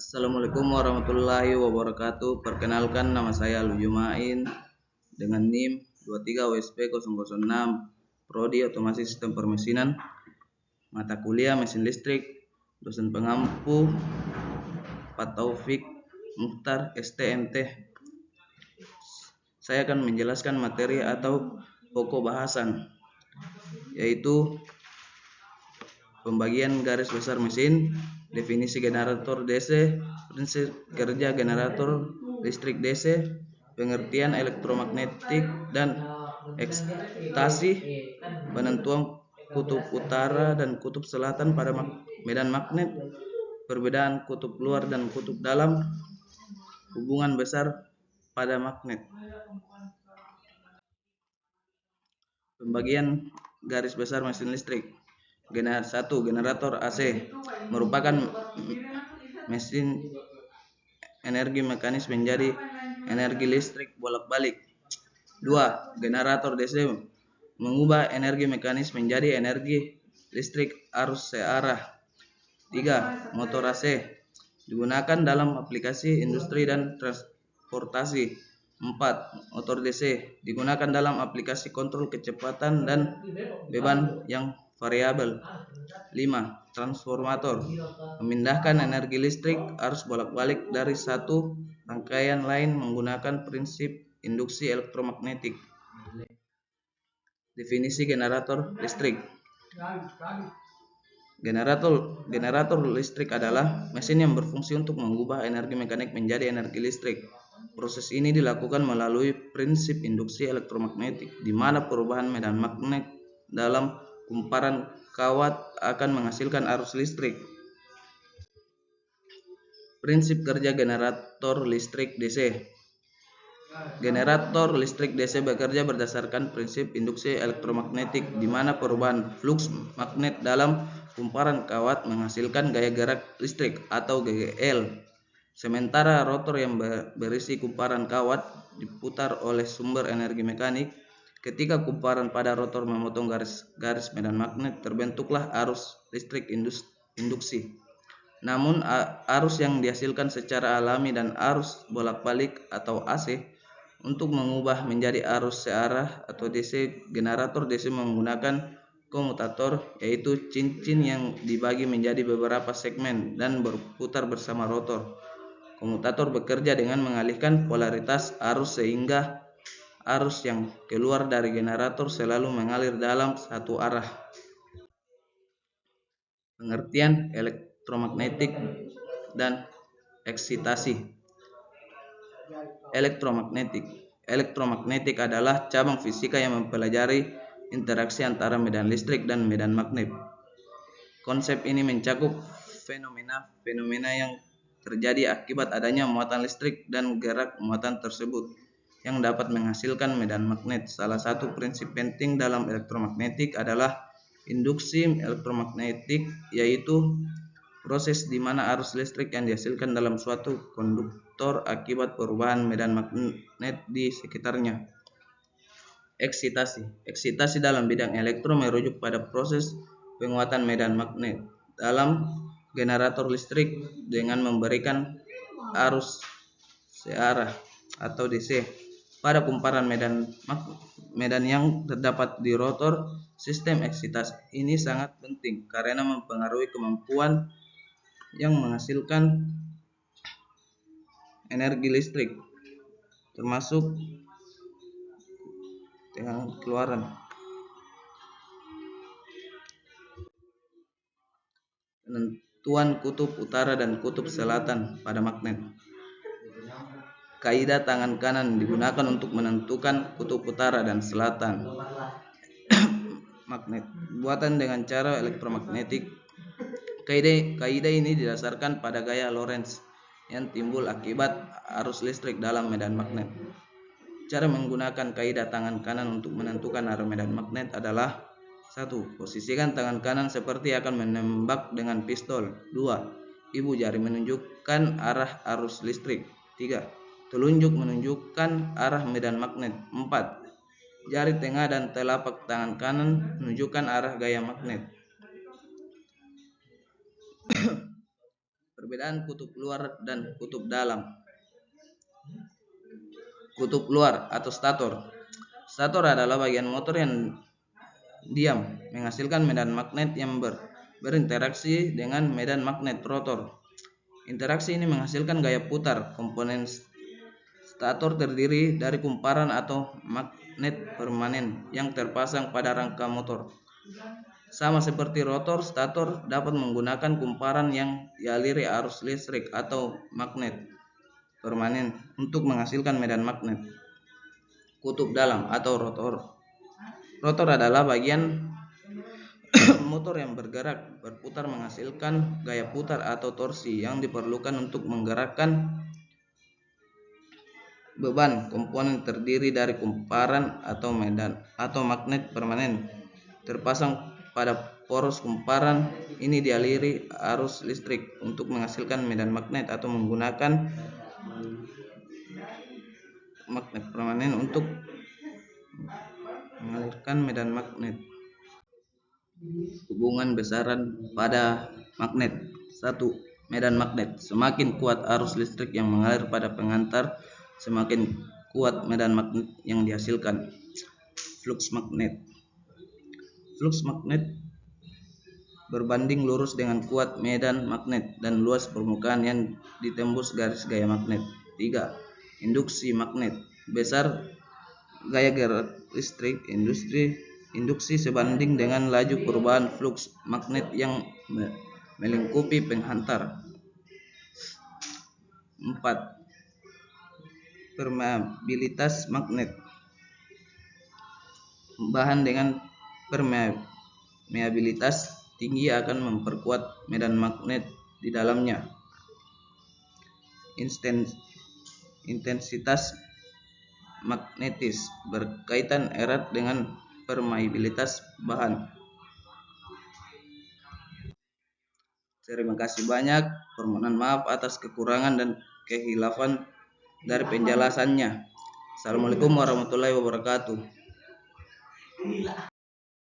Assalamualaikum warahmatullahi wabarakatuh. Perkenalkan, nama saya Lujumain dengan NIM 23WSP006, Prodi Otomasi Sistem Permesinan, mata kuliah Mesin Listrik, dosen pengampu Pak Taufik Mukhtar STMT. Saya akan menjelaskan materi atau pokok bahasan, yaitu pembagian garis besar mesin, definisi generator DC, prinsip kerja generator listrik DC, pengertian elektromagnetik dan ekstasi, penentuan kutub utara dan kutub selatan pada medan magnet, perbedaan kutub luar dan kutub dalam, hubungan besar pada magnet. Pembagian garis besar mesin listrik. 1. Generator AC merupakan mesin energi mekanis menjadi energi listrik bolak-balik. 2. Generator DC mengubah energi mekanis menjadi energi listrik arus searah. 3. Motor AC digunakan dalam aplikasi industri dan transportasi. 4. Motor DC digunakan dalam aplikasi kontrol kecepatan dan beban yang variabel. 5. Transformator memindahkan energi listrik arus bolak-balik dari satu rangkaian lain menggunakan prinsip induksi elektromagnetik. Definisi generator listrik. Generator listrik adalah mesin yang berfungsi untuk mengubah energi mekanik menjadi energi listrik. Proses ini dilakukan melalui prinsip induksi elektromagnetik, di mana perubahan medan magnet dalam kumparan kawat akan menghasilkan arus listrik. Prinsip kerja generator listrik DC. Generator listrik DC bekerja berdasarkan prinsip induksi elektromagnetik, di mana perubahan flux magnet dalam kumparan kawat menghasilkan gaya gerak listrik atau GGL. Sementara rotor yang berisi kumparan kawat diputar oleh sumber energi mekanik. Ketika kumparan pada rotor memotong garis medan magnet, terbentuklah arus listrik induksi. Namun arus yang dihasilkan secara alami dan arus bolak-balik atau AC untuk mengubah menjadi arus searah atau DC, generator DC menggunakan komutator, yaitu cincin yang dibagi menjadi beberapa segmen dan berputar bersama rotor. Komutator bekerja dengan mengalihkan polaritas arus sehingga arus yang keluar dari generator selalu mengalir dalam satu arah. Pengertian elektromagnetik dan eksitasi. Elektromagnetik adalah cabang fisika yang mempelajari interaksi antara medan listrik dan medan magnet. Konsep ini mencakup fenomena yang terjadi akibat adanya muatan listrik dan gerak muatan tersebut yang dapat menghasilkan medan magnet. Salah satu prinsip penting dalam elektromagnetik adalah induksi elektromagnetik, yaitu proses di mana arus listrik yang dihasilkan dalam suatu konduktor akibat perubahan medan magnet di sekitarnya. Eksitasi dalam bidang elektro merujuk pada proses penguatan medan magnet dalam generator listrik dengan memberikan arus searah atau DC pada kumparan medan yang terdapat di rotor. Sistem eksitasi ini sangat penting karena mempengaruhi kemampuan yang menghasilkan energi listrik, termasuk dengan keluaran. Penentuan kutub utara dan kutub selatan pada magnet. Kaidah tangan kanan digunakan untuk menentukan kutub utara dan selatan magnet buatan dengan cara elektromagnetik. Kaidah ini didasarkan pada gaya Lorentz yang timbul akibat arus listrik dalam medan magnet. Cara menggunakan kaidah tangan kanan untuk menentukan arah medan magnet adalah: 1. Posisikan tangan kanan seperti akan menembak dengan pistol. 2. Ibu jari menunjukkan arah arus listrik. 3. Telunjuk menunjukkan arah medan magnet. 4. Jari tengah dan telapak tangan kanan menunjukkan arah gaya magnet. Perbedaan kutub luar dan kutub dalam. Kutub luar atau stator. Stator adalah bagian motor yang diam menghasilkan medan magnet yang berinteraksi dengan medan magnet rotor. Interaksi ini menghasilkan gaya putar. Komponen stator terdiri dari kumparan atau magnet permanen yang terpasang pada rangka motor. Sama seperti rotor, stator dapat menggunakan kumparan yang dialiri arus listrik atau magnet permanen untuk menghasilkan medan magnet. Kutub dalam atau rotor. Rotor adalah bagian motor yang berputar menghasilkan gaya putar atau torsi yang diperlukan untuk menggerakkan beban. Komponen terdiri dari kumparan atau magnet permanen terpasang pada poros kumparan. Ini dialiri arus listrik untuk menghasilkan medan magnet atau menggunakan magnet permanen untuk mengalirkan medan magnet. Hubungan besaran pada magnet. 1. Medan magnet. Semakin kuat arus listrik yang mengalir pada pengantar, semakin kuat medan magnet yang dihasilkan. Flux magnet. Flux magnet berbanding lurus dengan kuat medan magnet dan luas permukaan yang ditembus garis gaya magnet. 3. Induksi magnet. Besar gaya gerak listrik induksi sebanding dengan laju perubahan flux magnet yang melingkupi penghantar. 4. Permeabilitas magnet. Bahan dengan permeabilitas tinggi akan memperkuat medan magnet di dalamnya. Intensitas magnetis berkaitan erat dengan permeabilitas bahan. Terima kasih banyak. Permohonan maaf atas kekurangan dan kehilafan dari penjelasannya. Assalamualaikum warahmatullahi wabarakatuh.